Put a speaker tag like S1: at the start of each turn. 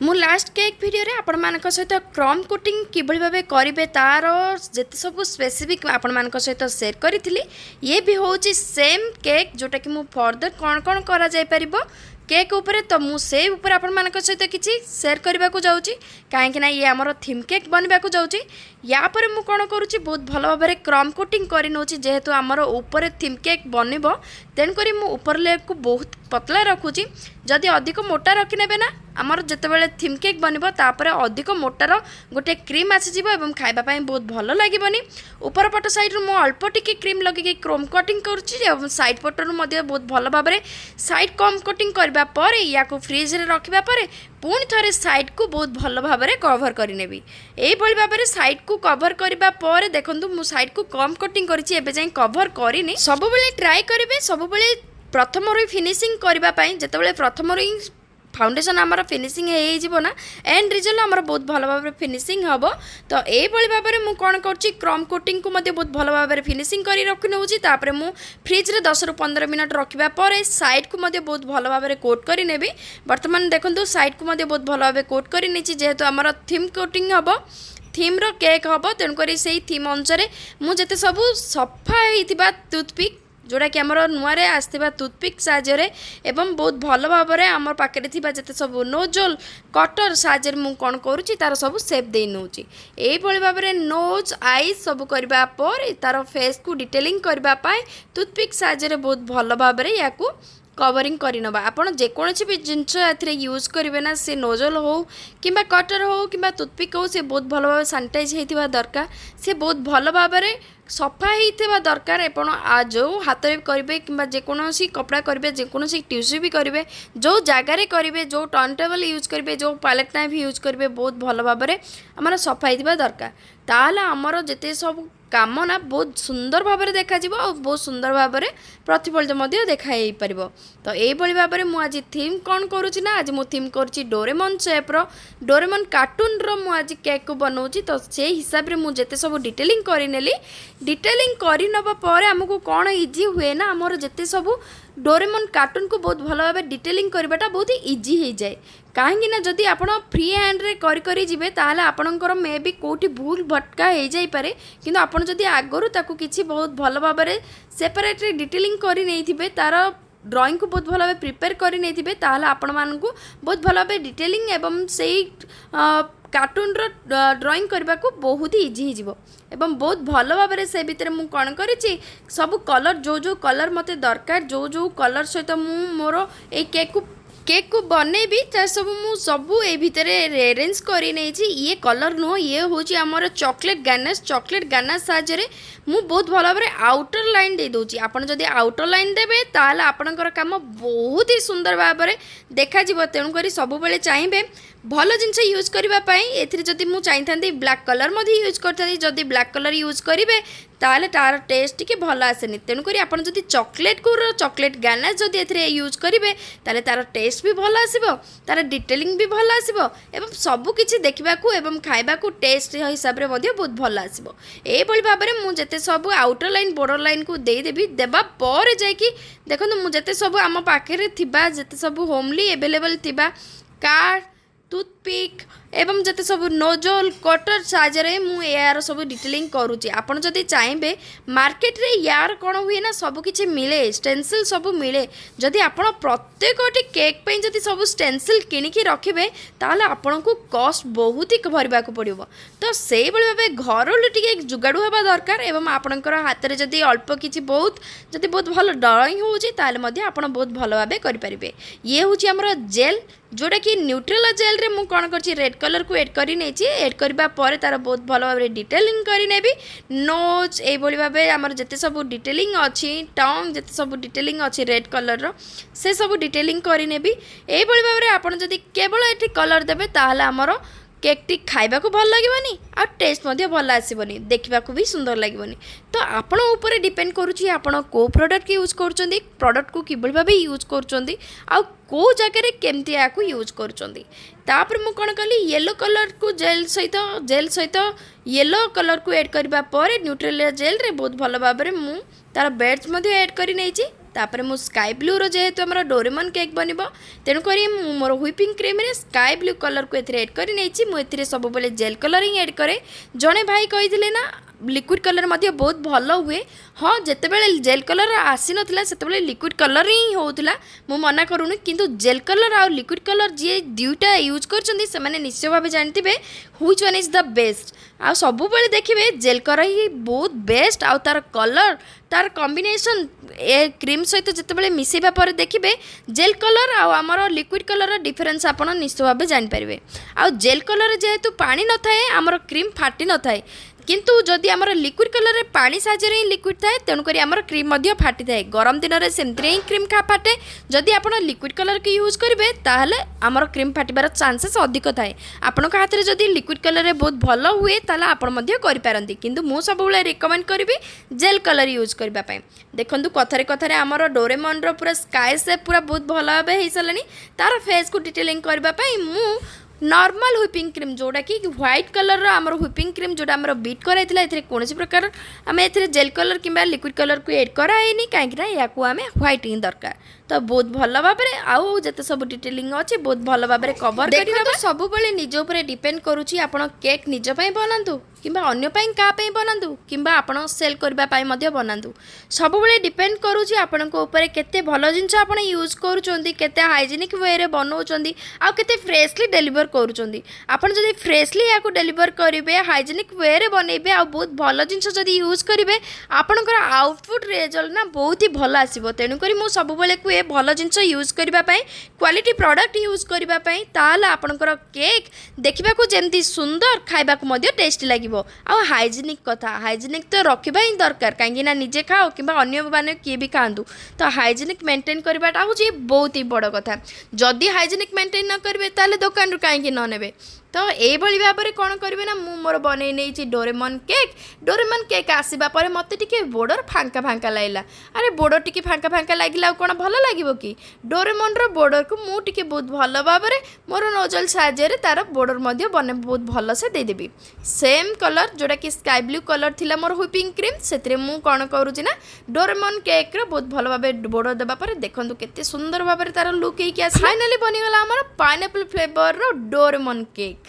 S1: मु last cake video रे आपण मानक सहित क्रम कोटिंग किभଳି भाबे करिवे तार जेते सब स्पेसिफिक आपण मानक सहित शेयर करिथिली। ये भी होची सेम केक जोटा कि मु फर्दर कौन कौन करा जाय परिबो केक ऊपर तो मुझे ऊपर आपण मानक सहित किसी शेयर करने को जाऊँगी कहीं ये आमर थीम केक बनवा को जाऊँगी। या पर मु कौन करुँची बहुत भल भाव में क्रम कोटिंग कर नौची जेहेतु आमर ऊपर थीम केक बनब तेणुक मु ऊपर लेयर को बहुत पतला रखुची। जदि अधिक मोटा रखिने ना आमर जितेबाला थीम केक बनब तापर अधिक मोटार गोटे क्रीम आसीज और खावाई बहुत भल लगे। ऊपर पट साइड मु अल्प टिके क्रीम लगे क्रोम कटिंग कर साइड पटर बहुत भल भाव में साइड कम कटिंग करने पर या फ्रिज रे रखा पर पुणी थे साइड को बहुत भल भाव में कवर करनेबी। यही भाव में साइड को कवर करने पर देखूँ मु साइड को कम कटिंग कर कवर करनी। सब ट्राए करेंगे सब प्रथम फिनिशिंग करने जिते प्रथम फाउंडेशन आमर फिनिशिंग हो ना एंड रिजल्ट आमर बहुत भल भाव फिनिशिंग हम। तो यही भाव में मुझे कौन कर क्रम कोटिंग को बहुत भल भाव में फिनिशिंग कर रखी नौची तापर मु फ्रिज रे 10 ରୁ 15 मिनट रखा पर साइड को बहुत भल भाव में कोट कर नेबी। बर्तमान देखो साइड को बहुत भल भाव में कोट कर जेहेतु आमर थीम कोटिंग हम थीम रो केक हम तेणुक से थीम अनुसार मुझे सब सफा होता टूथपिक जोड़ा कि आमर नुआ आसवा टूथपिक साहाय्य एवं बहुत भल भाव में आम पाखे जिते सब नोजल कटर साहाय्य मुझे कौन करुँची तार सब सेप दे नौची। यही भाव में नोज आई सब करने पर तार फेस को डिटेलिंग करने टूथपिक साहाय्य बहुत भल भाव में या कवरिंग करनबा। आपड़ जेकोसी भी जिनस यूज करेंगे ना से नोजल हो कि कटर हो कि टूथपिक हो सी बहुत भल भाव सानिटाइज होता दरकार से बहुत भल भाव में सफा होता दरकार। एपण जो हाथ में करेंगे कि जेकोसी कपड़ा करेंगे जेकोसी टिश्यू भी करेंगे जो जगार करेंगे जो टर्न टेबल यूज करेंगे जो पायलट नाइफ यूज करेंगे बहुत भल भाव में आमर सफा होता दरकार। ताहले आमर जिते सब काम ना बहुत सुंदर भाव में देखा और बहुत सुंदर भाव में प्रतिफलित देखाई पार। तो यही भाव में मुझे थीम कौन करुँची ना आज मुझे थीम करुँची डोरेमन शेप्र डोरेमन कार्टून आज केक को बनाऊँगी। तो से हिसाब से मुझे सब डिटेलिंग करनेली डिटेलिंग करनबा पर आमको कौन इजी हुए ना आमर जिते सब डोरेमन कार्टून को बहुत भल भाव डिटेलिंग करवाटा बहुत इजी हो जाए। कहीं जदि आप फ्री हैंड रे करी जिबे ताहले आपणकर मे भी कोठी भूल भटका हो जाई पारे किंतु आपण जदि आगरु ताकू किछि बहुत भल भाव में सेपरेट डिटेलिंग करी नै थिबे तार ड्राइंग को बहुत भल भाव प्रिपेयर करी नै थिबे ताहले आपण मानकू बहुत भल भाव डिटेलिंग एवं सेही कार्टून ड्राइंग करने को बहुत ही इजी हो एवं बहुत भल भाव में से भितर मु कौन करी सब कलर जो जो कलर मत दरकार जो जो कलर सहित मु मोर ए केक को बनैबी सब मु सबू ए भितर अरेंज कर ये कलर नुह ये हूँ आमर चॉकलेट गानाश साहाय्य मु बहुत भल भाव में आउटर लाइन दे दूची। आपन जदि आउटर लाइन देबे ताहले आपनकर काम बहुत ही सुंदर भाव में देखा तेणुक सब चाहिए भल जिनस यूज करने एथिरे जदि मु चाहिए ब्लैक कलर मध्य यूज करते जदि ब्लैक कलर यूज करेंगे ताहले तार टेस्ट टी भल आसेनी। तेणुक आप चॉकलेट को चॉकलेट गानाश जदि एथिरे यूज करेंगे ताहले तार टेस्ट भी भल आसिबो तार डिटेलिंग भी भल आसिबो एवं सब किछि देखा एवं खाइबा को टेस्ट हिसाब से बहुत भल आसिबो। एही भाव में मुझे सब आउटर लाइन बॉर्डर लाइन को देदेवी देबा पर जाइकी देखो मुझे सब आम पाखे थिबा जेते सब होमली एवेलेबल थिबा कार्ड टूथपिक एवं जते सब नोजल कटर साहाय्य मु यार सब डिटेलिंग करुँची। आपड़ जदि चाहिए मार्केट रे यार कौन हुए ना सब किछि मिले स्टेंसिल सब मिले जदि आपण प्रत्येक केक पे जदि सब स्टेंसिल किणिकी रखिबे ताहले आपण को कॉस्ट बहुत ही भरवा को पड़ो। तो से भाव घर टे जुगाड़ू हवा दरकार एवं आपणकर हाथ में जदि अल्प किछि बहुत जदि बहुत भल ड्राइंग होउची ताहले मध्ये आपण बहुत भल भाव करि परिबे। ये होची हमर जेल जोटा कि न्यूट्रेला जेल रे मु कौन कर रेड कलर को एड करी नहीं एड करबा पर तार बहुत भल भाव में डिटेलिंग करी नेबी नोज ए भाव आमर जिते सब डिटेलिंग अच्छी टंग जिते सब डिटेलिंग अच्छी रेड कलर रो से सब डिटेलिंग करी नेबी। ए भाव में आपन जदि केवल एठी कलर देबे ताहले आमर केक टी खाइबा को भल लगे आ टेस्ट मध्य भल आसबनी देखा भी सुंदर लगे। तो आपण ऊपर डिपेंड करुँची आपण को प्रोडक्ट यूज कर प्रोडक्ट को किभଳି भाव यूज कर कौ जगह केमती या यूज कर मु कौन कली येलो कलर को जेल सहित येलो कलर को एड करबा पर न्यूट्रेला जेल रे बहुत भल भाव में मु तार बेड्स मध्य एड करी नहीं तापर मु स्काई ब्लू रो जेहेतु आमर डोरेमन केक बनब तेणुक मोर व्हिपिंग क्रीम रे स्काई ब्लू कलर को एड कर मुझे सब बेले जेल कलर ही एड करे। जड़े भाई कही ना लिक्विड कलर मध्य बहुत भल हुए। हाँ जितेबाला जेल कलर आसी नाला से लिक्विड कलर ही होता मु मना करूनी किंतु जेल कलर आ लिक्विड कलर जी दुईटा यूज कर निश्चय भाव जानते which one is the best. आ सब देखिए जेल कलर ही बहुत बेस्ट आ तार कलर तार कॉम्बिनेशन ए क्रीम सहित जितेबाला मिसेबा पर देखिए जेल कलर आमर लिक्विड कलर डिफरेन्स आप निश्चय भाव जानीपारे। आ जेल कलर जेहेतु पानी न थाए आमर क्रीम फाटी न थाए किंतु जदि आमर लिक्विड कलर रे पानी साहाଯ୍य रे लिक्विड थाए तेणुक आमर क्रीम मध्य फाटी थाए। गरम दिन में सेमती ही क्रीम फाटे जदि आप लिक्विड कलर के यूज करेंगे ताहले आमर क्रीम फाटिबार चांसेस अधिक थाए। आपण हाथ में जदि लिक्विड कलर रे बहुत भल हुए ताहले आपण मध्य करि पारंती किंतु मु सब रिकमेंड करी जेल कलर यूज करने। देखो कथारे कथारे आमर डोरेमन रो पूरा स्काई सेप पूरा बहुत भल भाव हो सारे तार फेस को डिटेलिंग करने मु नॉर्मल व्हिपिंग क्रीम जोड़ा कि व्हाइट कलर आमर व्हिपिंग क्रीम जोड़ा आमर बीट कराई कौन प्रकार आम ए जेल कलर कि लिक्विड कलर को एड कराइनी कहीं या व्हाइट ही दरकार तो बहुत भल भाव आउ जिते सब डिटेलिंग अच्छे बहुत भल भाव कवर कर सब निज उपर डिपेंड करुच्ची आप केक निजपाई बनातु कि अन्यपाई क्या बनातु कि सेल करने बनातु सब डिपेंड करुच्ची आपण के भल जिनस आप यूज करुँचे हाइजेनिक वे रे बनाऊँ आते फ्रेशली डेलीवर करुँच आपड़ जब फ्रेशली या डेलीवर करेंगे हाइजेनिक वे रे बनइबे आ बहुत भल जिनस जब यूज करेंगे आपणकर आउटपुट रिजल्ट ना बहुत ही भल आसो। तेणुक मुझे सब कहे भल जिनस यूज करने क्वालिटी प्रोडक्ट यूज करने ताल आपणकर केक देखा जमी सुंदर खाइबा टेस्टी लगे आ हाइजेनिक कथा हाइजेनिक तो रखा ही दरकार कहीं निजे खाओ कि मैंने किए भी खातु तो हाइजेनिक मेंटेन करवाटा हूँ बहुत ही बड़ कथा। जदि हाइजेनिक मेंटेन न करेंगे ताले दुकान रू कहीं न ने तो यही भाव में कौन करेंगे ना मु मोर बन नहीं डोरेमन केक आसवा पर मत टे बोर्डर फांका फांका लगला। अरे बोर्डर टी फांका फांका लगे कौन भल लगे कि डोरेमन रो बोर्डर को मुझे बहुत भल भाव में मोर नोजल साहाଯ୍य तार बोर्डर बने बहुत भल से देदेवी सेम कलर जोटा कि स्काई ब्लू कलर थिला मोर व्हिपिंग क्रीम से मु कौन करुँच ना डोरेमन केक रो बहुत भल भाव बोर्डर देवापर देखो केते सुंदर भाव में तार लुक फाइनाली बनीगला आमर पाइनएप्पल फ्लेवर रो डोरेमन केक।